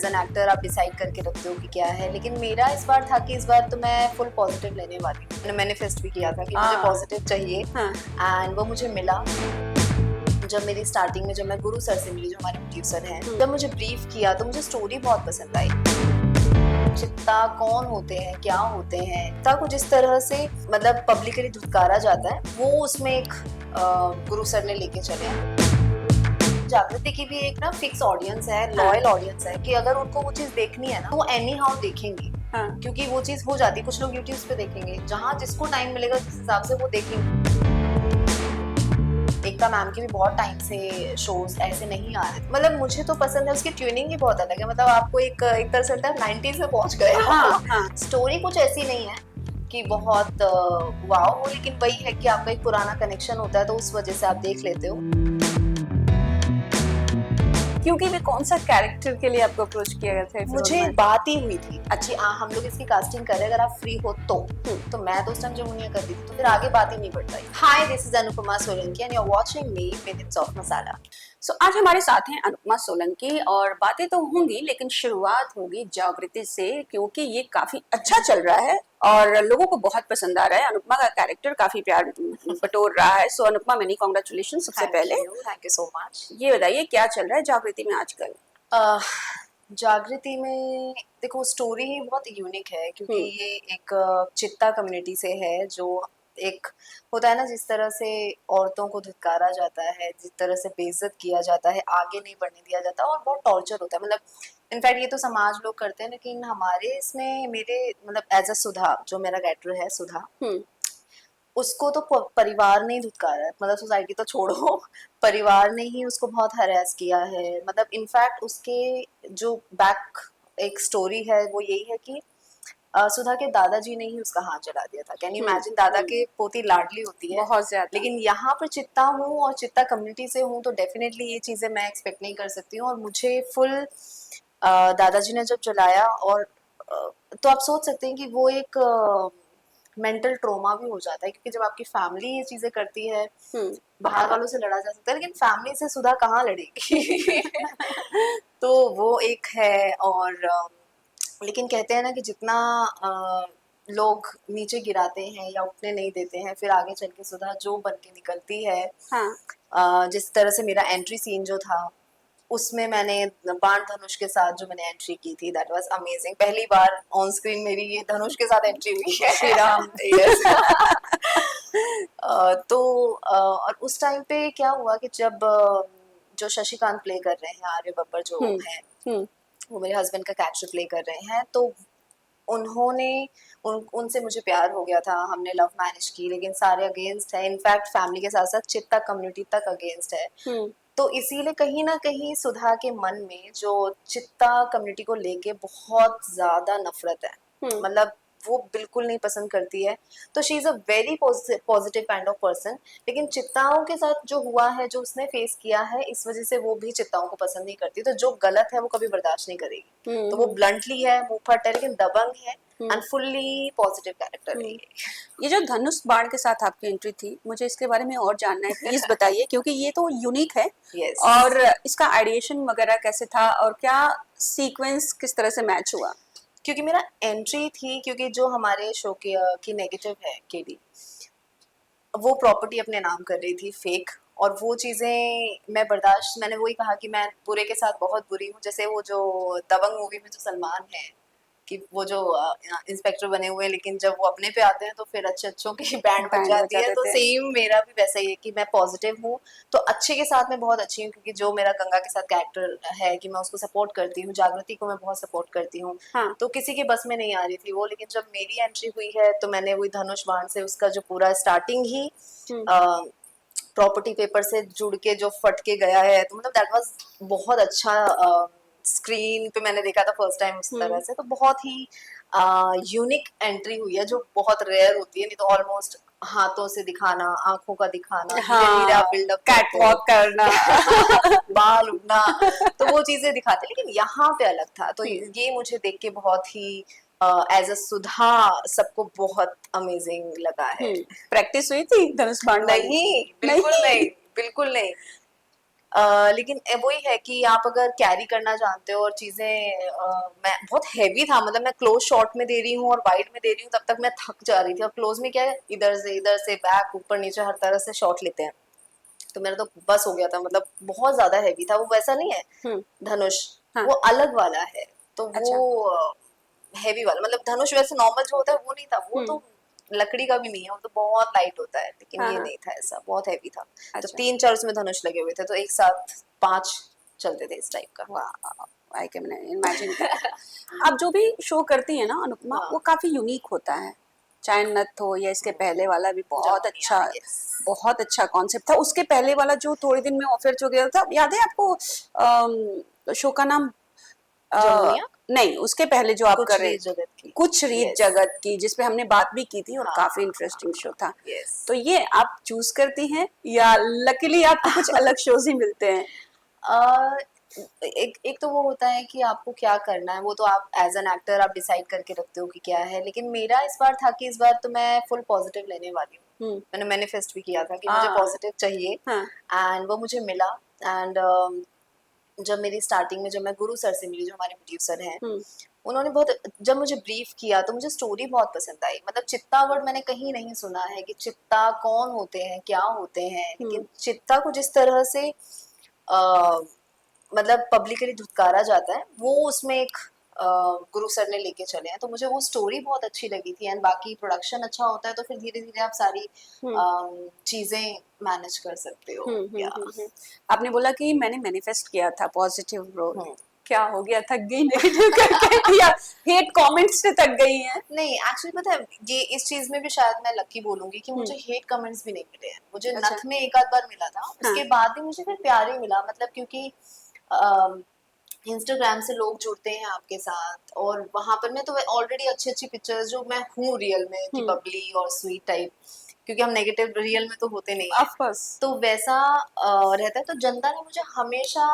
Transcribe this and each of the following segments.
An actor आप decide करके रखते हो कि क्या है, लेकिन मेरा इस बार था कि इस बार तो मैं फुल पॉजिटिव लेने वाली हूँ। मैंने मैनिफेस्ट भी किया था कि मुझे पॉजिटिव चाहिए एंड वो मुझे मिला। जब मेरी स्टार्टिंग में जब मैं गुरु सर से मिली, जो हमारे प्रोड्यूसर हैं, जब मुझे ब्रीफ किया तो मुझे स्टोरी बहुत पसंद आई। चित्ता कौन होते हैं, क्या होते हैं, चित्ता को जिस तरह से मतलब पब्लिकली धुतकारा जाता है, वो उसमें एक गुरु सर ने लेके चले हैं। जागृति की भी एक ना फिक्स ऑडियंस है, लॉयल ऑडियंस है कि अगर उनको वो चीज देखनी है ना, तो वो एनी हाउ देखेंगे। क्योंकि वो चीज हो जाती है, कुछ लोग यूट्यूब पे देखेंगे, जहाँ जिसको टाइम मिलेगा जिस हिसाब से वो देखेंगे। एकता मैम की भी बहुत टाइम से शोज ऐसे नहीं आ रहे, मतलब मुझे तो पसंद है, उसकी ट्यूनिंग ही बहुत अलग है, मतलब आपको एक तरह से लगता है 90s में पहुंच गए। स्टोरी कुछ ऐसी नहीं है कि बहुत वाव हो, लेकिन वही है कि आपका एक पुराना कनेक्शन होता है तो उस वजह से आप देख लेते हो। क्योंकि वे कौन सा कैरेक्टर के लिए आपको अप्रोच किया गया था? मुझे बात ही हुई थी, अच्छी हम लोग इसकी कास्टिंग कर रहे हैं, अगर आप फ्री हो तो मैं तो उस टाइम जमुनिया कर रही थी, तो फिर आगे बात ही नहीं बढ़ पाई। Hi, this is Anupama Solanki and you are watching me minutes of masala. So आज हमारे साथ हैं अनुपमा सोलंकी और बातें तो होंगी, लेकिन शुरुआत होगी जागृति से, क्योंकि ये काफी अच्छा चल रहा है और लोगों को बहुत पसंद आ रहा है। अनुपमा का कैरेक्टर काफी प्यार बटोर रहा है। सो अनुपमा, मेनी कांग्रेचुलेशन सबसे पहले। Thank you so much. ये बताइए क्या चल रहा है जागृति में आजकल? जागृति में देखो, स्टोरी ही बहुत यूनिक है, क्योंकि ये एक चित्ता कम्युनिटी से है, जो एक होता है ना, जिस तरह से औरतों को धुतकारा जाता है, जिस तरह से बेइज्जत किया जाता है, आगे नहीं बढ़ने दिया जाता और बहुत टॉर्चर होता है। मतलब इनफैक्ट ये तो समाज लोग करते हैं, लेकिन हमारे इसमें मेरे मतलब एज अ सुधा, जो मेरा कैरेक्टर है सुधा, उसको तो परिवार ने ही धुतकारा है, मतलब सोसाइटी तो छोड़ो, परिवार ने ही उसको बहुत हरास किया है। मतलब इनफैक्ट उसके जो बैक एक स्टोरी है वो यही है कि सुधा के दादाजी ने ही उसका हाथ जला दिया था। Can you imagine? दादा के पोती लाडली होती है बहुत ज्यादा, लेकिन यहाँ पर चित्ता हूँ और चित्ता कम्युनिटी से हूँ, तो डेफिनेटली ये चीजें मैं एक्सपेक्ट नहीं कर सकती हूँ। और मुझे फुल दादाजी ने जब जलाया, और तो आप सोच सकते हैं कि वो एक मेंटल ट्रोमा भी हो जाता है, क्योंकि जब आपकी फैमिली ये चीजें करती है, बाहर वालों से लड़ा जा सकता है लेकिन फैमिली से सुधा कहाँ लड़ेगी। तो वो एक है। और लेकिन कहते हैं ना कि जितना लोग नीचे गिराते हैं या उठने नहीं देते हैं, फिर आगे चल के सुधा जो बन के निकलती है। जिस तरह से मेरा एंट्री सीन जो था, उसमें मैंने बाण धनुष के साथ जो मैंने एंट्री की थी, दैट वाज अमेजिंग। पहली बार ऑन स्क्रीन मेरी ये धनुष के साथ एंट्री हुई है। श्री राम। यस। तो और उस टाइम पे क्या हुआ कि जब जो शशिकांत प्ले कर रहे हैं, आर्य बब्बर जो हैं, वो मेरे हस्बैंड का कैरेक्टर प्ले कर रहे हैं, तो उन्होंने उनसे मुझे प्यार हो गया था, हमने लव मैरिज की, लेकिन सारे अगेंस्ट है। इनफैक्ट फैमिली के साथ साथ चित्ता कम्युनिटी तक अगेंस्ट है। तो इसीलिए कहीं ना कहीं सुधा के मन में जो चित्ता कम्युनिटी को लेके बहुत ज्यादा नफरत है, मतलब वो बिल्कुल नहीं पसंद करती है। तो she is a very positive kind of person, लेकिन चित्ताओं के साथ जो हुआ है, जो उसने फेस किया है, इस वजह से वो भी चित्ताओं को पसंद नहीं करती। तो जो गलत है वो कभी बर्दाश्त नहीं करेगी। तो वो ब्लंटली है, मुंहफट है, लेकिन दबंग है एंड फुल्ली पॉजिटिव कैरेक्टर है। ये जो धनुष बाण के साथ आपकी एंट्री थी, मुझे इसके बारे में और जानना है, प्लीज बताइए, क्योंकि ये तो यूनिक है। yes. और इसका आइडिएशन वगैरह कैसे था और क्या सीक्वेंस किस तरह से मैच हुआ? क्योंकि मेरा एंट्री थी, क्योंकि जो हमारे शो की नेगेटिव है केडी, वो प्रॉपर्टी अपने नाम कर रही थी फेक, और वो चीज़ें मैं बर्दाश्त, मैंने वही कहा कि मैं बुरे के साथ बहुत बुरी हूँ। जैसे वो जो दबंग मूवी में जो सलमान है, कि वो जो इंस्पेक्टर बने हुए हैं, लेकिन जब वो अपने पे आते हैं तो फिर अच्छों की बैंड बज जाती है। तो सेम मेरा भी वैसा ही है कि मैं पॉजिटिव हूँ, तो अच्छे के साथ मैं बहुत अच्छी हूँ, क्योंकि जो मेरा गंगा के साथ कैरेक्टर है कि मैं उसको सपोर्ट करती हूँ, जागृति को मैं बहुत सपोर्ट करती हूँ। तो किसी के बस में नहीं आ रही थी वो, लेकिन जब मेरी एंट्री हुई है तो मैंने वही धनुष बाण से उसका जो पूरा स्टार्टिंग ही प्रॉपर्टी पेपर से जुड़ के जो फट के गया है, तो मतलब दैट वाज बहुत अच्छा। स्क्रीन पे मैंने देखा था फर्स्ट टाइम उस तरह से, तो बहुत ही यूनिक एंट्री हुई है, जो बहुत रेयर होती है। नहीं तो ऑलमोस्ट हाथों से दिखाना, आंखों का दिखाना, धीरे-धीरे आप बिल्डअप कैट वॉक करना, बाल उड़ना, तो वो चीजें दिखाते, लेकिन यहाँ पे अलग था। तो ये मुझे देख के बहुत ही एज अ सुधा सबको बहुत अमेजिंग लगा है। प्रैक्टिस हुई थी धनुष बाण? नहीं, बिल्कुल नहीं, बिल्कुल नहीं। लेकिन वही है कि आप अगर कैरी करना जानते हो और चीजें मैं बहुत हैवी था, मतलब मैं क्लोज शॉट में दे रही हूँ और वाइड में दे रही हूँ, तब तक मैं थक जा रही थी। और क्लोज में क्या है, इधर से बैक ऊपर नीचे हर तरह से शॉट लेते हैं, तो मेरा तो बस हो गया था, मतलब बहुत ज्यादा हैवी था। वो वैसा नहीं है हम्म। धनुष, हाँ। वो अलग वाला है। तो अच्छा। वो हैवी वाला, मतलब धनुष वैसे नॉर्मल जो होता है वो नहीं था, वो हम्म। तो लकड़ी का भी नहीं है, वो तो बहुत लाइट होता है, लेकिन हाँ ये हाँ। नहीं था ऐसा, बहुत हैवी था। तो अच्छा। 3-4 उसमें धनुष लगे हुए थे, तो एक साथ 5 चलते थे इस टाइप का। वाह, आई कैन इमेजिन दैट। आप जो भी शो करती हैं ना अनुपमा, हाँ, वो काफी यूनिक होता है। चाहे नथ हो या इसके पहले वाला भी जमुनिया, यस। बहुत अच्छा कॉन्सेप्ट था। उसके पहले वाला जो थोड़े दिन में ऑफर जो गया था, याद है आपको? शो का नाम अ, जमुनिया, नहीं, उसके पहले जो आप कर कुछ रहे, रीत जगत की। कुछ रीत यस। जगत की, जिसपे हमने बात भी की थी और काफी इंटरेस्टिंग शो था। यस। तो ये आप चूज करती हैं या लकीली आपको कुछ अलग शोज ही मिलते हैं? अ, एक एक तो वो होता है कि आपको क्या करना है, वो तो आप एज एन एक्टर आप डिसाइड करके रखते हो कि क्या है। लेकिन मेरा इस बार था कि इस बार तो मैं फुल पॉजिटिव लेने वाली हूँ। हम्म। मैंने मैनिफेस्ट भी किया था कि मुझे हाँ पॉजिटिव चाहिए, हाँ। एंड वो मुझे मिला। एंड जब मेरी स्टार्टिंग में जब मैं गुरु सर से मिली, जो हमारे प्रोड्यूसर हैं, हम्म। उन्होंने बहुत, जब मुझे ब्रीफ किया तो मुझे स्टोरी बहुत पसंद आई। मतलब चित्ता वर्ड मैंने कहीं नहीं सुना है कि चित्ता कौन होते हैं, क्या होते हैं, हम्म। लेकिन चित्ता को जिस तरह से मतलब पब्लिकली धुतकारा जाता है, वो उसमें एक गुरु सर ने लेके चले हैं। तो मुझे वो स्टोरी बहुत अच्छी लगी थी, एंड बाकी प्रोडक्शन अच्छा होता है तो फिर धीरे धीरे आप सारी हम्म। चीजें मैनेज कर सकते हो, या आपने बोला कि मैंने मैनिफेस्ट किया था पॉजिटिव रोल, हम्म। क्या हो गया? थक गई नेगेटिव करके या हेट कमेंट्स से थक गई हैं? नहीं, एक्चुअली पता है, ये इस चीज में भी शायद मैं लकी बोलूंगी कि हम्म। मुझे हेट कमेंट्स भी नहीं मिले हैं। मुझे अच्छा। नथ में एक आध बार मिला था, हाँ। उसके बाद भी मुझे फिर प्यार ही मिला, मतलब क्योंकि इंस्टाग्राम से लोग जुड़ते हैं आपके साथ, और वहां पर मैं तो ऑलरेडी अच्छी अच्छी पिक्चर्स जो मैं हूँ रियल में, कि बबली और स्वीट टाइप, क्योंकि हम नेगेटिव रियल में तो होते नहीं है, ऑफ कोर्स। तो वैसा रहता है। तो जनता ने मुझे हमेशा,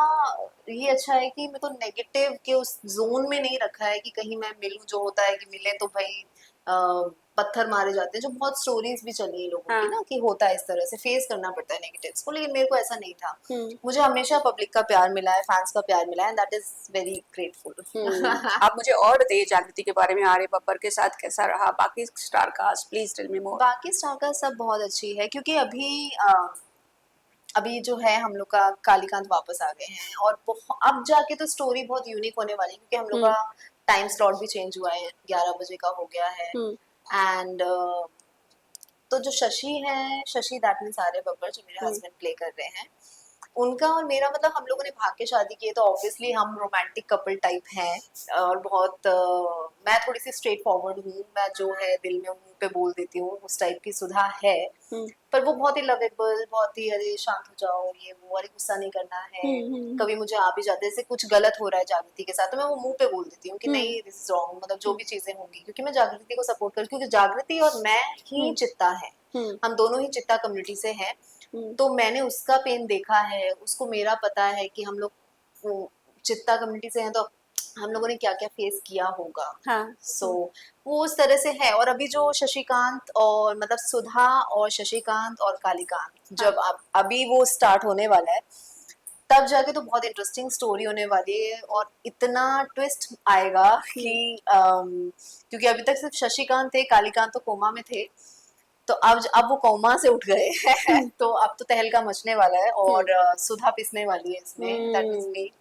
ये अच्छा है कि मेरे को नेगेटिव के उस जोन में नहीं रखा है कि कहीं मैं मिलूं, जो होता है कि मिले तो भाई पत्थर मारे जाते हैं, जो बहुत स्टोरीज भी चली है लोगों की हाँ। ना, कि होता है इस तरह से, फेस करना पड़ता है नेगेटिव्स को। लेकिन मेरे को ऐसा नहीं था, हम्म। मुझे हमेशा पब्लिक का प्यार मिला है, फैंस का प्यार मिला है, and that is very grateful. आप मुझे और बताइए जागृति के बारे में, आर्य बब्बर के साथ कैसा रहा, बाकी star cast, please tell me more. बाकी स्टार का सब बहुत अच्छी है, क्योंकि अभी जो है हम लोग का कालीकांत वापस आ गए हैं, और अब जाके तो स्टोरी बहुत यूनिक होने वाली है, क्योंकि हम लोग हम्म। का टाइम स्लॉट भी चेंज हुआ है, 11 बजे का हो गया है। हम्म। एंड तो जो शशि है, शशि दैट मीन्स आर्य बब्बर, जो मेरे हम्म। हस्बैंड प्ले कर रहे हैं, उनका और मेरा, मतलब हम लोगों ने भाग के शादी की है, तो ऑब्वियसली हम रोमांटिक कपल टाइप हैं। और बहुत मैं थोड़ी सी स्ट्रेट फॉरवर्ड हूँ, मैं जो है दिल में मुंह पे बोल देती हूँ, उस टाइप की सुधा है। हम्म। पर वो बहुत ही लवेबल, बहुत ही अरे शांत हो जाओ, ये वो, अरे गुस्सा नहीं करना है। हम्म। कभी मुझे आ भी जाते हैं, जैसे कुछ गलत हो रहा है जागृति के साथ, तो मैं वो मुंह पे बोल देती हूँ कि हम्म। नहीं, दिस इज रॉन्ग, मतलब जो हम्म। भी चीजें होंगी, क्योंकि मैं जागृति को सपोर्ट कर, क्योंकि जागृति और मैं ही हम्म। चित्ता है, हम्म। हम दोनों ही चित्ता कम्युनिटी से हैं। हम्म। तो मैंने उसका पेन देखा है, उसको मेरा पता है कि हम लोग वो चित्ता कम्युनिटी से हैं, तो हम लोगों ने क्या क्या फेस किया होगा। हाँ। सो वो उस तरह से है। और अभी जो शशिकांत और मतलब सुधा और शशिकांत और कालीकांत, हाँ। जब अभी वो स्टार्ट होने वाला है, तब जाके तो बहुत इंटरेस्टिंग स्टोरी होने वाली है, और इतना ट्विस्ट आएगा कि क्योंकि अभी तक सिर्फ शशिकांत थे, कालीकांत तो कोमा में थे, तो अब वो कोमा से उठ गए हैं। हम्म। तो अब तो तहलका मचने वाला है, हम्म। और सुधा पिसने वाली है इसमें, दैट मीन्स हम्म। मी।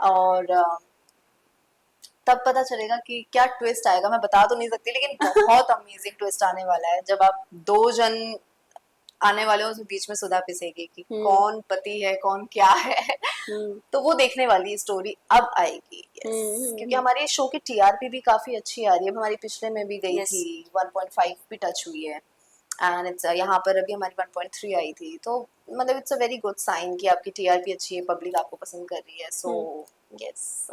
और तब पता चलेगा कि क्या ट्विस्ट आएगा, मैं बता तो नहीं सकती, लेकिन बहुत अमेजिंग ट्विस्ट आने वाला है, जब आप दो जन आने वाले हो, उस बीच में सुधा पिसेगी कि हम्म। कौन पति है कौन क्या है। हम्म। तो वो देखने वाली स्टोरी अब आएगी, यस, क्योंकि हम्म। हमारे शो की टीआरपी भी काफी अच्छी आ रही है। अब हमारी पिछले में भी गई यस। थी, 1.5 भी टच हुई है, एंड इट्स यहाँ पर अभी हमारी 1.3 आई थी, तो मतलब it's a very good sign कि आपकी टीआरपी अच्छी है, पब्लिक आपको पसंद कर रही है। So yes.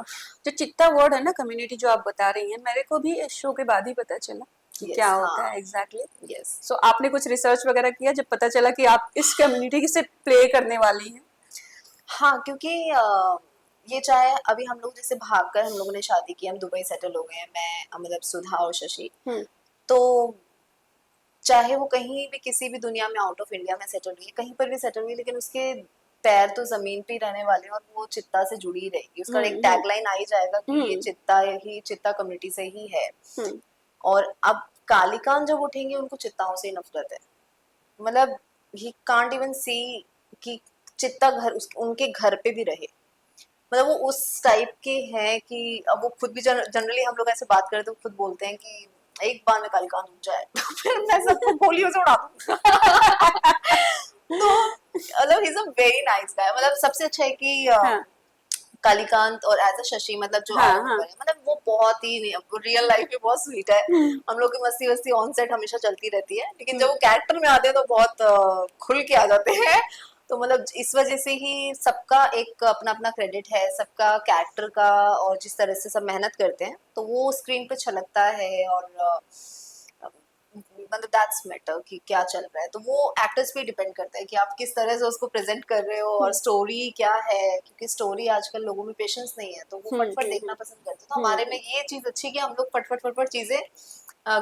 जो चित्ता वर्ड है ना, कम्युनिटी जो आप बता रही हैं, मेरे को भी इस शो के बाद ही पता चला कि क्या यस। होता हाँ। है एग्जैक्टली। यस। सो आपने कुछ रिसर्च वगैरह किया जब पता चला कि आप इस कम्युनिटी से प्ले करने वाली हैं? हाँ, क्योंकि ये चाहे अभी हम लोग जैसे भागकर हम लोगों ने शादी की, हम दुबई सेटल हो गए हैं, मैं मतलब सुधा और शशि, हम्म। तो चाहे वो कहीं भी किसी भी दुनिया में आउट ऑफ इंडिया में सेटल हुई है, कहीं पर भी सेटल हुई, लेकिन उसके पैर तो जमीन पे ही रहने वाले हैं और वो चित्ता से जुड़ी ही रहेगी। उसका एक टैगलाइन आ ही जाएगा कि ये चित्ता कम्युनिटी से ही है। और अब कालिकान जब उठेंगे उनको चित्ताओं से ही नफरत है। मतलब ही कांट इवन सी कि चित्ता उनके घर पे भी रहे। मतलब वो उस टाइप के हैं कि अब वो खुद भी जनरली हम लोग ऐसे बात करते तो खुद बोलते हैं कि एक बार में कालिकान उठ जाए तो फिर मैं सबको गोलियों से उड़ा दूंगा। तो मतलब he is a very nice guy. मतलब सबसे अच्छा है कि हाँ कालीकांत और एज अ शशि मतलब जो हाँ आउट हाँ। है मतलब वो बहुत ही रियल लाइफ में बहुत स्वीट है। हम लोग की मस्ती वस्ती ऑन सेट हमेशा चलती रहती है, लेकिन जब वो कैरेक्टर में आते हैं तो बहुत खुल के आ जाते हैं। तो मतलब इस वजह से ही सबका एक अपना अपना क्रेडिट है, सबका कैरेक्टर का, और जिस तरह से सब मेहनत करते हैं तो वो स्क्रीन पे छलकता है। और मतलब दैट्स मैटर कि क्या चल रहा है, तो वो एक्टर्स पे डिपेंड करता है कि आप किस तरह से उसको प्रेजेंट कर रहे हो और स्टोरी क्या है। क्योंकि स्टोरी आजकल लोगों में पेशेंस नहीं है तो वो फटफट देखना पसंद करते हैं। तो हमारे में ये चीज अच्छी है कि हम लोग फटफट फटफट चीजें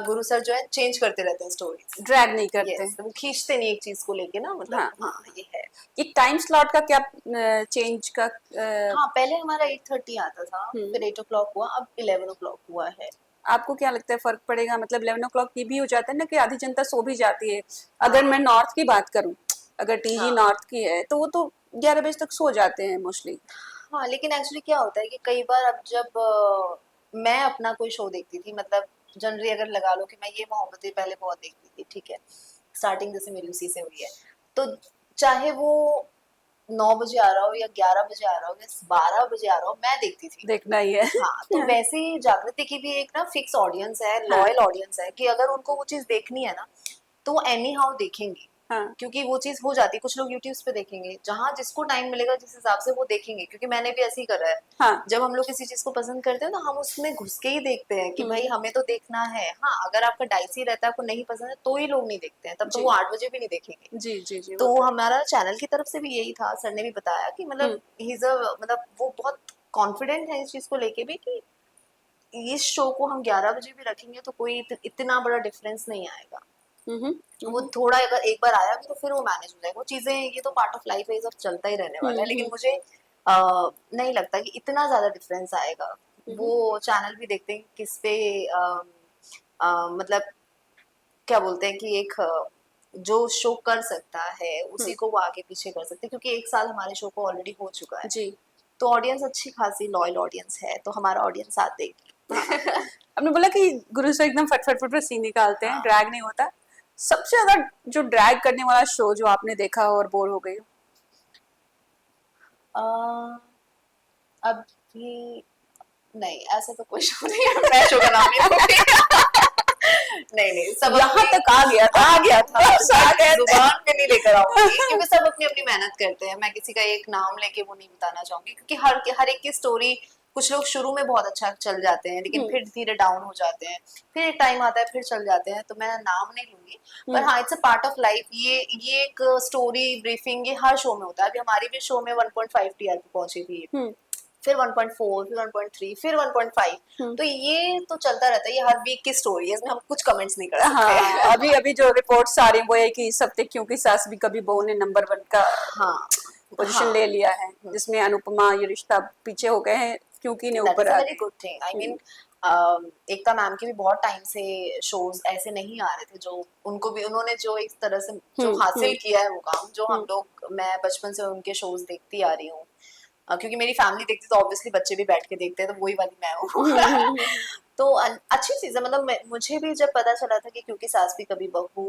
गुरु सर जो है चेंज करते रहते हैं स्टोरी। ड्रैग नहीं करते। यस, तो वो खींचते नहीं एक चीज को लेके ना, मतलब हाँ हाँ ये है। ये टाइम स्लॉट का क्या चेंज का हाँ पहले हमारा 8:30 आता था, फिर 8 o'clock हुआ, अब 11 o'clock हुआ है। आपको क्या लगता है फर्क पड़ेगा? मतलब 11 o'clock ये भी हो जाता है ना कि आधी जनता सो भी जाती है। अगर हाँ मैं नॉर्थ की बात करूं, अगर टीजी हाँ नॉर्थ की है तो वो तो 11 बजे तक सो जाते हैं मोस्टली। हाँ, लेकिन एक्चुअली क्या होता है कि कई बार अब जब मैं अपना कोई शो देखती थी, मतलब जनरली अगर लगा लो कि मैं ये मोहब्बतें पहले बहुत देखती थी, ठीक है, स्टार्टिंग जैसे मेरी उसी से हुई है, तो चाहे वो 9 बजे आ रहा हो या 11 बजे आ रहा हो या 12 बजे आ रहा हो, मैं देखती थी। देखना ही है। हाँ, तो वैसे ही जागृति की भी एक ना फिक्स ऑडियंस है, हाँ लॉयल ऑडियंस है, कि अगर उनको वो चीज देखनी है ना तो वो एनी हाउ देखेंगी। हाँ। क्योंकि वो चीज हो जाती है, कुछ लोग यूट्यूब पे देखेंगे, जहां जिसको टाइम मिलेगा जिस हिसाब से वो देखेंगे। क्योंकि मैंने भी ऐसे ही करा है, हाँ। जब हम लोग किसी चीज को पसंद करते हैं तो हम उसमें घुस के ही देखते हैं कि भाई हमें तो देखना है। हाँ, अगर आपका डाइसी रहता है, आपको नहीं पसंद है, तो ही लोग नहीं देखते हैं, तब तो जी वो 8 बजे भी नहीं देखेंगे। जी जी जी, वो तो तो है। हमारा चैनल की तरफ से भी यही था, सर ने भी बताया कि मतलब मतलब वो बहुत कॉन्फिडेंट है इस चीज को लेके भी कि इस शो को हम 11 बजे भी रखेंगे तो कोई इतना बड़ा डिफरेंस नहीं आएगा। वो थोड़ा अगर एक बार आया भी तो फिर वो मैनेज हो जाएगा। वो चीजें, ये तो पार्ट ऑफ लाइफ है, ये सब चलता ही रहने वाला है। लेकिन मुझे नहीं लगता कि इतना ज्यादा डिफरेंस आएगा। वो चैनल भी देखते हैं किस पे मतलब क्या बोलते हैं कि एक जो शो कर सकता है उसी को वो आगे पीछे कर सकते हैं। क्योंकि 1 साल हमारे शो को ऑलरेडी हो चुका है, जी। तो ऑडियंस अच्छी खासी लॉयल ऑडियंस है, तो हमारा ऑडियंस साथ हाँ, देगी। आपने बोला कि गुरु सर एकदम फट फट फट फट सीन निकालते हैं, हाँ। ड्रैग नहीं होता। सबसे ज्यादा जो ड्रैग करने वाला शो जो आपने देखा हो और बोर हो गई हो? अ, अभी नहीं, ऐसा तो कुछ नहीं है, मैं शो का नाम नहीं लूंगी। नहीं नहीं, सब यहाँ अपनी तक आ गया था। आ गया था, बस आ मैं गए थे। जुबान पे नहीं लेकर आऊंगी क्योंकि सब अपनी अपनी मेहनत करते हैं। मैं किसी का एक नाम लेके वो नहीं बताना चाहूंगी, क्योंकि हर एक की स्टोरी, कुछ लोग शुरू में बहुत अच्छा चल जाते हैं लेकिन फिर धीरे डाउन हो जाते हैं, फिर एक टाइम आता है फिर चल जाते हैं, तो मैं नाम नहीं लूंगी। पर हाँ, it's a part of life. ये एक स्टोरी ब्रीफिंग ये हर शो में होता है। अभी हमारी भी शो में 1.5 टीआरपी पहुंची थी, फिर 1.4, फिर 1.3, फिर 1.5। तो ये तो चलता रहता है, ये हर वीक की स्टोरी है, इसमें हम कुछ कमेंट्स नहीं कर हाँ, सकते। अभी अभी जो रिपोर्ट्स आ रही है वो है कि इस हफ्ते क्योंकि सास भी कभी बहू ने नंबर 1 का हाँ पोजीशन हाँ, ले लिया है, जिसमें अनुपमा ये रिश्ता पीछे हो गए हैं क्योंकि ने दैट ऊपर इज अ आ वेरी गए। Good thing. I mean Ekta ma'am के भी बहुत टाइम से शोज ऐसे नहीं आ रहे थे, जो उनको भी उन्होंने जो एक तरह से जो हासिल किया है मुकाम, जो हम लोग, मैं बचपन से उनके शोज देखती आ रही हूँ। क्योंकि मेरी फैमिली देखती तो ऑब्वियसली बच्चे भी बैठ के देखते हैं, तो वही वाली मैं हूँ। तो अच्छी चीज है। मतलब मुझे भी जब पता चला था कि क्योंकि सास भी कभी बहू,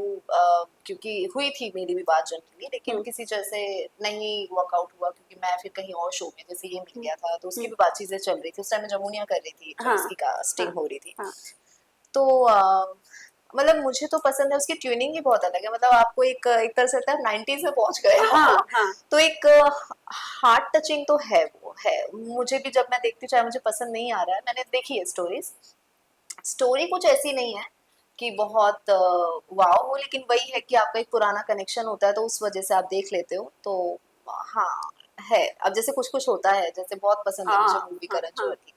क्योंकि हुई थी मेरी भी बात जनरली, लेकिन किसी तरह से नहीं वर्कआउट हुआ, क्योंकि मैं फिर कहीं और शो में जैसे ये मिल गया था, तो उसकी भी बात चीजें चल रही थी। उस टाइम मैं जमुनिया कर रही थी जब हाँ उसकी कास्टिंग हाँ हो रही थी। हाँ। तो मतलब मुझे तो पसंद है, उसकी ट्यूनिंग ही बहुत अलग है। मतलब आपको एक तरह से लगता है 90s में पहुंच गए हाँ हो। हाँ। तो एक हार्ट टचिंग तो है, वो है। मुझे भी जब मैं देखती हूँ, चाहे मुझे पसंद नहीं आ रहा है, मैंने देखी है स्टोरीज, स्टोरी कुछ ऐसी नहीं है कि बहुत वाव हो, लेकिन वही है कि आपका एक पुराना कनेक्शन होता है तो उस वजह से आप देख लेते हो। तो हाँ है। अब जैसे कुछ कुछ होता है, जैसे बहुत पसंद है मुझे हाँ मूवी हाँ करण हाँ। जौहर की,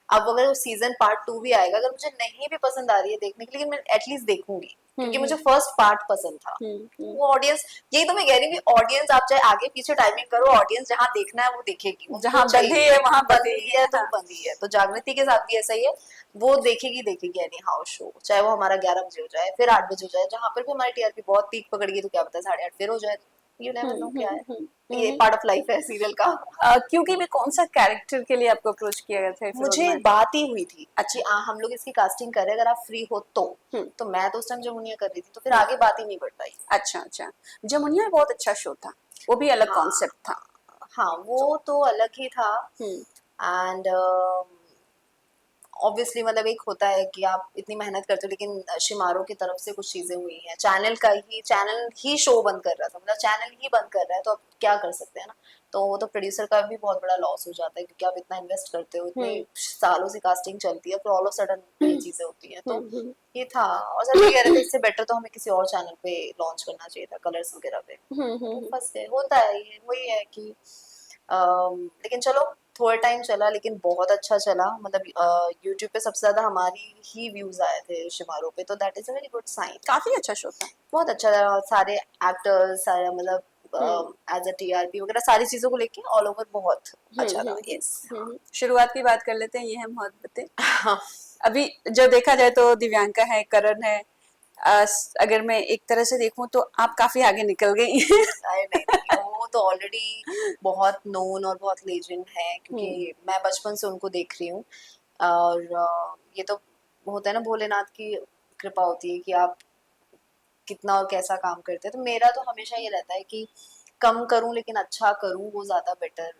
अब अगर सीजन पार्ट 2 भी आएगा, अगर मुझे नहीं भी पसंद आ रही है देखने के लिए, मैं एटलीस्ट देखूंगी, क्योंकि मुझे फर्स्ट पार्ट पसंद था। वो ऑडियंस, यही तो मैं कह रही हूँ कि ऑडियंस, आप चाहे आगे पीछे टाइमिंग करो, ऑडियंस जहाँ देखना है वो देखेगी, उनको जहाँ बंधी चाहिए, है वहां बंधी बंधी है तो हाँ। बंधी है। तो जागृति के साथ भी ऐसा ही है, वो देखेगी देखेगी एनी हाउ शो, चाहे वो हमारा 11 बजे हो जाए, फिर 8 बजे हो जाए, जहाँ पर भी हमारी टीआरपी बहुत पीक पकड़ गई तो क्या पता 8:30 फिर हो जाए, यू नेवर नो क्या है। ये हम्म। पार्ट ऑफ लाइफ है सीरियल का। क्योंकि मैं कौन सा कैरेक्टर के लिए आपको अप्रोच किया गया था फिरोज मुझे में? बात ही हुई थी अच्छा। कि हम लोग इसकी कास्टिंग कर रहे हैं, अगर आप फ्री हो तो। हम्म। तो मैं तो उस टाइम जमुनिया कर रही थी, तो फिर हम्म। आगे बात ही नहीं बढ़ पाई। अच्छा अच्छा। जमुनिया बहुत अच्छा शो था, वो भी अलग हाँ कॉन्सेप्ट था। हाँ, वो तो अलग ही था। हम्म। एंड ऑब्वियसली मतलब एक होता है कि आप इतनी मेहनत करते हो, लेकिन शिमारो की तरफ से कुछ चीजें हुई हैं, चैनल ही शो बंद कर रहा था, मतलब चैनल ही बंद कर रहा है, तो अब क्या कर सकते हैं ना। तो वो तो प्रोड्यूसर का भी बहुत बड़ा लॉस हो जाता है, क्योंकि आप इतना इन्वेस्ट करते हो, इतने हम्म। सालों से कास्टिंग चलती है, फिर ऑल ऑफ सडन ये चीजें होती हैं, तो हम्म। ये था। और सर भी कह रहे थे इससे बेटर तो हमें किसी और चैनल पे लॉन्च करना चाहिए था, कलर्स वगैरह पे। तो हम्म। फंस गए, होता है ये, वही है कि लेकिन चलो, थोड़ा टाइम चला लेकिन बहुत अच्छा चला, मतलब यूट्यूब पे सबसे ज्यादा हमारी ही व्यूज आए थे शिमारो पे, तो that is a very good sign. काफी अच्छा शो था। बहुत अच्छा था, सारे एक्टर्स, सारा मतलब हम्म। एज अ टीआरपी वगैरह सारी चीजों को लेके ऑल ओवर बहुत अच्छा था। यस। शुरुआत की बात कर लेते हैं, ये है मोहब्बतें। हाँ। अभी जो देखा जाए तो दिव्यांका है, करण है, अगर मैं एक तरह से देखूं तो आप काफी आगे निकल गई हैं। अरे नहीं नहीं, वो तो ऑलरेडी बहुत नोन और बहुत लेजेंड है, हम्म। क्योंकि मैं बचपन से उनको देख रही हूँ। और ये तो होता है ना, भोलेनाथ की कृपा होती है कि आप कितना और कैसा काम करते हैं। तो मेरा तो हमेशा ये रहता है कि कम करूं लेकिन अच्छा करूं, वो ज्यादा बेटर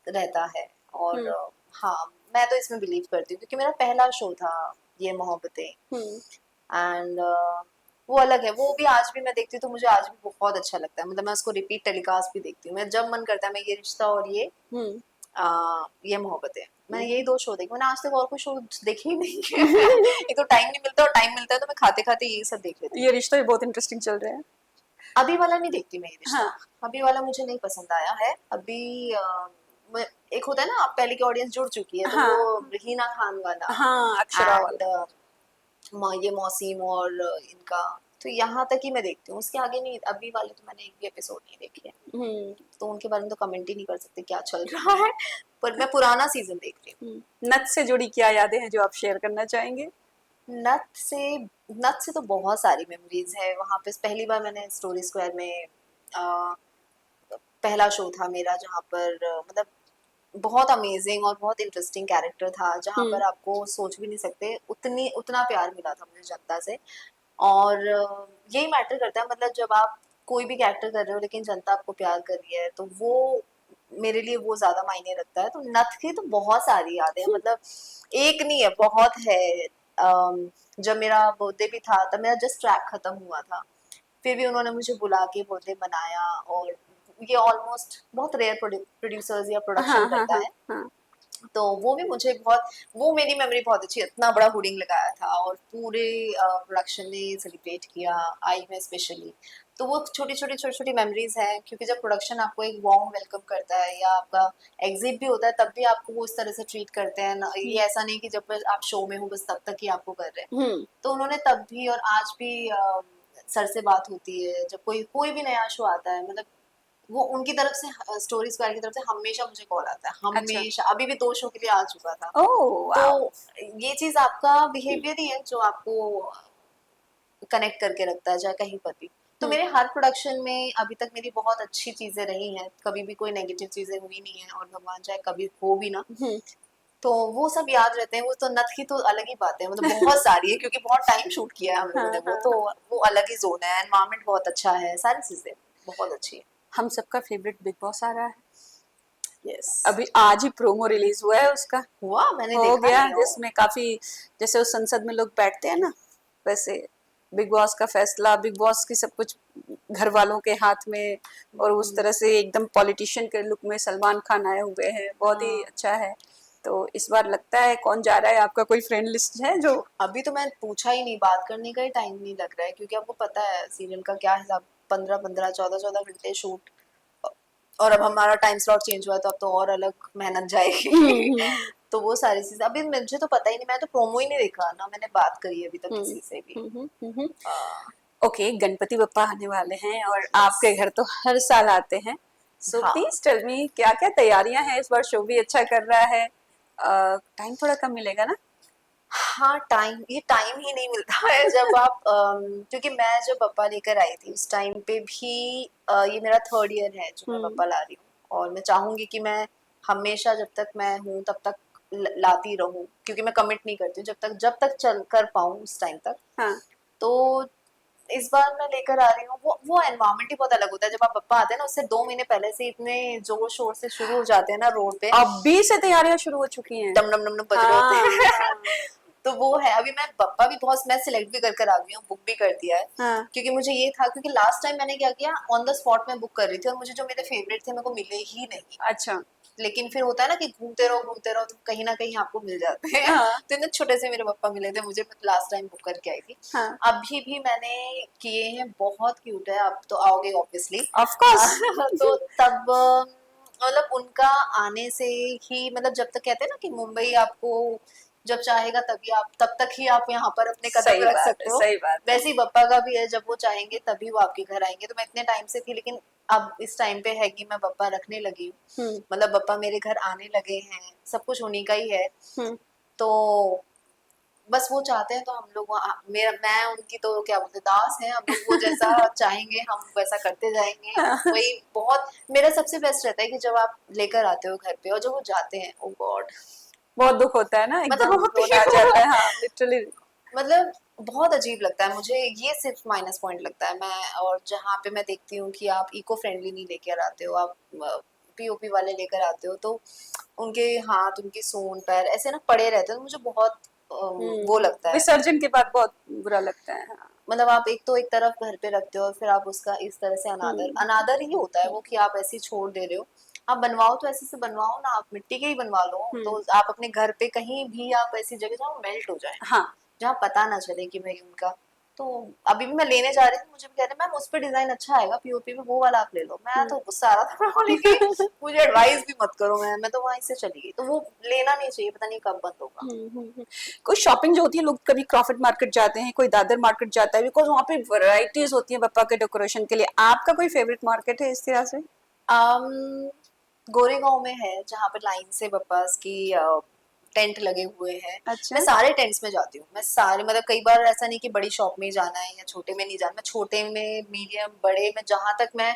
रहता है। और हम्म। हाँ, मैं तो इसमें बिलीव करती हूँ, क्योंकि मेरा पहला शो था ये मोहब्बतें। हम्म। एंड वो अलग है, वो भी आज भी मैं देखती हूँ तो मुझे आज भी बहुत अच्छा लगता है, मतलब मैं उसको रिपीट टेलीकास्ट भी देखती हूँ, मैं जब मन करता है मैं ये रिश्ता और हम्म। ये मोहब्बतें, मैंने यही 2 शो देखे, मैंने आज तक और कोई शो देखे ही नहीं है। एक तो टाइम नहीं मिलता, और टाइम मिलता है तो मैं खाते खाते यही सब देख लेती हूँ। ये रिश्ता भी बहुत इंटरेस्टिंग चल रहा है। अभी वाला नहीं देखती मैं ये रिश्ता, हाँ अभी वाला मुझे नहीं पसंद आया है अभी। एक होता है ना, आप पहले की ऑडियंस जुड़ चुकी है, तो वो हाँ रहीना खान वाला, हाँ, अक्षरा एंड वाला। ये मौसीम और इनका, तो यहाँ तक ही मैं देखती हूँ, उसके आगे नहीं। अभी वाले तो मैंने एक भी एपिसोड नहीं देखे है, हम्म। तो उनके बारे में तो कमेंट ही नहीं कर सकते क्या चल रहा है। पर मैं पुराना सीजन देख रही नथ से जुड़ी क्या यादें हैं जो आप शेयर करना चाहेंगे? हूँ। नथ से तो बहुत सारी मेमोरीज है। वहाँ पे पहली बार मैंने स्टोरी स्क्वायर में अ, पहला शो था मेरा, जहाँ पर मतलब बहुत अमेजिंग और बहुत इंटरेस्टिंग कैरेक्टर था, जहाँ हम्म। पर आपको सोच भी नहीं सकते उतना प्यार मिला था मुझे जनता से। और यही मैटर करता है, मतलब जब आप कोई भी कैरेक्टर कर रहे हो लेकिन जनता आपको प्यार कर रही है, तो वो मेरे लिए वो ज्यादा मायने रखता है। तो नथ की तो बहुत सारी यादें हैं, मतलब एक नहीं है, बहुत है। जब मेरा बर्थडे भी था तब मेरा जस्ट ट्रैक खत्म हुआ था, फिर भी उन्होंने मुझे बुला के बर्थडे मनाया। और ये ऑलमोस्ट बहुत रेयर प्रोड्यूसर्स या प्रोडक्शन हाँ हाँ करता हाँ है, हाँ। तो वो भी मुझे बहुत, वो मेरी मेमोरी बहुत अच्छी है। इतना बड़ा होर्डिंग लगाया था और पूरे प्रोडक्शन ने सेलिब्रेट किया, आई में स्पेशली। तो वो छोटी छोटी मेमोरीज हैं, क्योंकि जब प्रोडक्शन आपको एक वार्म वेलकम करता है, या आपका एग्जिट भी होता है, तब भी आपको वो इस तरह से ट्रीट करते हैं ना। ये ऐसा नहीं कि जब बस आप शो में हो बस तब तक ही आपको कर रहे हैं। हम्म। तो उन्होंने तब भी और आज भी सर से बात होती है जब कोई कोई भी नया शो आता है, मतलब वो उनकी तरफ से, स्टोरी स्क्वायर की तरफ से हमेशा मुझे कॉल आता है, अच्छा। हमेशा। अभी भी 2 शो के लिए आ चुका था। ओह तो वाओ। ये चीज आपका बिहेवियर ही है जो आपको कनेक्ट करके रखता है, चाहे कहीं पर भी। तो हम्म। मेरे हर प्रोडक्शन में अभी तक मेरी बहुत अच्छी चीजें रही हैं, कभी भी कोई नेगेटिव चीजें हुई नहीं है, और भगवान चाहे कभी हो भी ना। हम्म। तो वो सब याद रहते हैं। वो तो नथ की तो अलग ही बात है, मतलब बहुत सारी है, क्योंकि बहुत टाइम शूट किया है हम लोगों हाँ ने। वो हाँ तो हाँ। वो अलग ही जोन है, एनवायरनमेंट बहुत अच्छा है, सारी चीजें बहुत अच्छी है। हम सबका फेवरेट बिग बॉस आ रहा है। यस। अभी आज ही प्रोमो रिलीज हुआ है उसका। हुआ, मैंने हो देखा गया, नहीं हो। जिसमें काफी, जैसे उस संसद में लोग बैठते हैं ना, वैसे बिग बॉस का फैसला, बिग बॉस की सब कुछ घर वालों के हाथ में, और उस तरह से एकदम पॉलिटिशियन के लुक में सलमान खान आए हुए हैं, बहुत ही हाँ, अच्छा है। तो इस बार लगता है कौन जा रहा है? आपका कोई फ्रेंड लिस्ट है जो? अभी तो मैं पूछा ही नहीं, बात करने का ही टाइम नहीं लग रहा है, क्योंकि आपको पता है सीरियल का क्या हिसाब, 15 15 14 14 घंटे शूट। और अब हमारा टाइम स्लॉट चेंज हुआ है, तो अब तो और अलग मेहनत जाएगी। तो वो सारी चीजें अभी मुझे तो पता ही नहीं, मैं तो प्रोमो ही नहीं देखा ना, मैंने बात करी अभी तक किसी से भी। ओके, गणपति बप्पा आने वाले हैं और आपके घर तो हर साल आते हैं, सो हाँ प्लीज टेल मी क्या क्या तैयारियां हैं, इस बार शो भी अच्छा कर रहा है, टाइम थोड़ा कम मिलेगा ना? हाँ, ये टाइम ही नहीं मिलता है जब आप क्योंकि मैं जब पप्पा लेकर आई थी उस टाइम पे भी ये मेरा थर्ड ईयर है जो मैं पप्पा ला रही हूँ, और मैं चाहूंगी कि मैं हमेशा जब तक मैं हूँ तब तक लाती रहूं, क्योंकि मैं कमिट नहीं करती हूँ जब तक चल कर पाऊँ उस टाइम तक। हाँ, तो इस बार मैं लेकर आ रही हूँ, वो एनवायरमेंट ही बहुत अलग होता है जब आप पप्पा आते हैं ना, उससे 2 महीने पहले से इतने जोर शोर से शुरू हो जाते हैं ना रोड पे, अभी से तैयारियां शुरू हो चुकी हैं। डम डम डम डम बज रहे होते हाँ, हैं। तो वो है, अभी मैं पप्पा भी बहुत, मैं सिलेक्ट भी कर आ गई हूँ, बुक भी कर दिया है, हाँ, क्योंकि मुझे ये था, क्योंकि लास्ट टाइम मैंने क्या किया, ऑन द स्पॉट में बुक कर रही थी और मुझे जो मेरे फेवरेट थे मेरे को मिले ही नहीं। अच्छा, लेकिन फिर होता है ना कि घूमते रहो तो कहीं ना कहीं आपको मिल जाते हैं। हाँ, तो इतने छोटे से मेरे पापा मिले थे मुझे, लास्ट टाइम बुक करके आई थी। हाँ, अभी भी मैंने किए हैं, बहुत क्यूट है, आप तो आओगे ऑब्वियसली। Of course. तो तब मतलब उनका आने से ही, मतलब जब तक कहते हैं ना कि मुंबई आपको जब चाहेगा तभी आप, तब तक ही आप यहाँ पर अपने कदम सही रख बात है, सकते हो, सही बात है। वैसे ही पप्पा का भी है, जब वो चाहेंगे तभी वो आपके घर आएंगे। तो मैं इतने टाइम से थी, लेकिन अब इस टाइम पे है कि मैं पप्पा रखने लगी हूँ, मतलब पप्पा मेरे घर आने लगे हैं, सब कुछ उन्हीं का ही है। हम्म, तो बस वो चाहते हैं तो हम लोग मेरा, मैं उनकी तो क्या बोलते दास हैं, हम लोग वो जैसा चाहेंगे हम वैसा करते जाएंगे। वही बहुत मेरा सबसे बेस्ट रहता है कि जब आप लेकर आते हो घर पे और जब वो जाते हैं, ओ गॉड, बहुत दुख होता है ना, मतलब एकदम बहुत रोना आ जाता है, हाँ लिटरली। मतलब बहुत अजीब लगता है मुझे, ये सिर्फ माइनस पॉइंट लगता है। मैं और जहाँ पे मैं देखती हूँ कि आप इको फ्रेंडली नहीं लेकर आते हो, आप पीओपी वाले लेकर आते हो, तो उनके हाथ, उनकी सूंड पैर ऐसे ना पड़े रहते हैं, तो मुझे बहुत वो लगता है। विसर्जन के बाद बहुत बुरा लगता है, हाँ। मतलब आप एक तो एक तरफ घर पे रखते हो और फिर आप उसका इस तरह से अनादर अनादर ही होता है वो, कि आप ऐसे ही छोड़ दे रहे हो। आप बनवाओ तो ऐसे से बनवाओ ना, आप मिट्टी के ही बनवा लो, तो आप अपने घर पे कहीं भी आप ऐसी जगह जहाँ मेल्ट हो जाए, हाँ, जहाँ पता ना चले कि भाई उनका। तो अभी भी मैं लेने जा रही थी, मुझे भी कह रहे मैम उस पे डिजाइन अच्छा आएगा पीओपी में, वो वाला आप ले लो। मैं तो गुस्सा आ रहा था, मैं बोली कि मुझे एडवाइस भी मत करो, मैं तो वहीं से चली गई। तो वो लेना नहीं चाहिए, पता नहीं कब बंद होगा। कोई शॉपिंग जो होती है, लोग कभी क्रॉफर्ड मार्केट जाते हैं, कोई दादर मार्केट जाता है, बिकॉज वहाँ पे वैरायटीज होती है पप्पा के डेकोरेशन के लिए। आपका कोई फेवरेट मार्केट है इस तरह से? गोरेगांव में है जहाँ पे लाइन से बप्पास की टेंट लगे हुए हैं। अच्छा, मैं सारे टेंट्स में जाती हूँ, मैं सारे, मतलब कई बार ऐसा नहीं कि बड़ी शॉप में ही जाना है या छोटे में नहीं जाना, मैं छोटे में, मीडियम, बड़े में, जहाँ तक मैं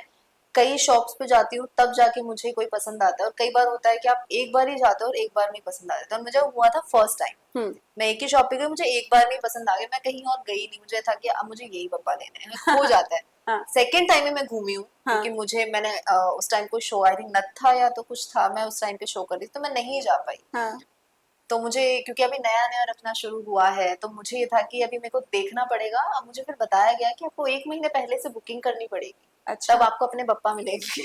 कई शॉप्स पे जाती हूँ तब जाके मुझे कोई पसंद आता है। और कई बार होता है कि आप एक बार ही जाते हो और एक बार में पसंद आ जाता है, और मुझे हुआ था फर्स्ट टाइम, मैं एक ही शॉप पे गई, मुझे एक बार में पसंद आ गया, मैं कहीं और गई नहीं, मुझे था कि अब मुझे यही पप्पा लेने हैं, हो जाता है। हाँ, सेकेंड टाइम में मैं घूमी हूँ, हाँ, क्योंकि मुझे मैंने उस टाइम कोई शो आई थिंक नथ था या तो कुछ था, मैं उस टाइम पे शो कर रही थी तो मैं नहीं जा पाई। हाँ, तो मुझे, क्योंकि अभी नया नया रखना शुरू हुआ है, तो मुझे ये था कि अभी मेरे को देखना पड़ेगा। अब मुझे फिर बताया गया कि आपको 1 महीने पहले से बुकिंग करनी पड़ेगी, अच्छा, तब आपको अपने पप्पा मिलेंगे।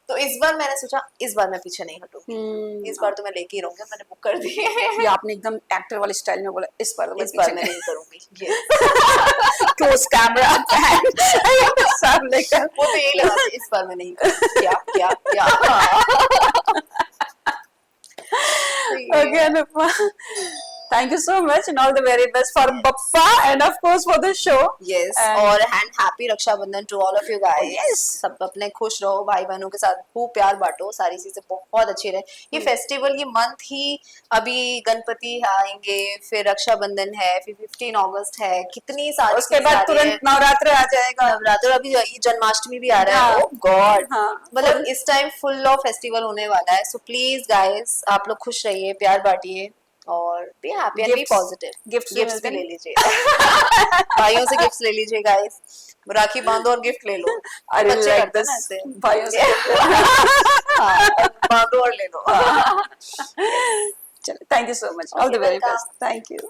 तो इस बार मैंने सोचा इस बार मैं पीछे नहीं हटूंगी, इस बार तो मैं लेके ही रहूंगी, मैंने बुक कर दी ये है। आपने एकदम एक्टर वाले स्टाइल में बोला, इस बार तो मैं इस पीछे बार मैं नहीं। नहीं करूंगी ये। क्लोज कैमरा सब लेकर। वो तो यही लगा था, इस बार मैं नहीं करूंगी, क्या क्या क्या। हाँ। तो ये Okay, है। Anupma. Thank you so much and all the very best for Bappa and of course for the show. Yes And और and happy Rakshabandhan to all of you oh guys. yes. सब अपने खुश रहो, भाई बहनों के साथ खूब प्यार बांटो, सारी चीजें बहुत अच्छी रहे। ये फेस्टिवल, ये मंथ ही, अभी गणपति आएंगे, फिर रक्षाबंधन है, फिर 15 अगस्त है, कितनी सारी उसके चीजें आ बाद रही है, तुरंत नवरात्र आ जाएगा। नवरात्र, अभी ये जन्माष्टमी भी आ रहा है, हाँ, ओ गॉड। हाँ, मतलब इस टाइम फुल ऑफ फेस्टिवल होने वाला है, सो प्लीज गाइस आप लोग खुश रहिए, प्यार बांटिए और be happy and be positive. Gifts gifts मिलते भी ले हैं। लीजिए। भाइयों से गिफ्ट्स ले लीजिए गाइस, राखी बांधो और गिफ्ट ले लो, I really बच्चे like करते हैं this. ना ऐसे। भाइयों से gift लेना। हाँ, बांधो और ले लो। चलो, thank you so much. All Okay, the very welcome. best. Thank you.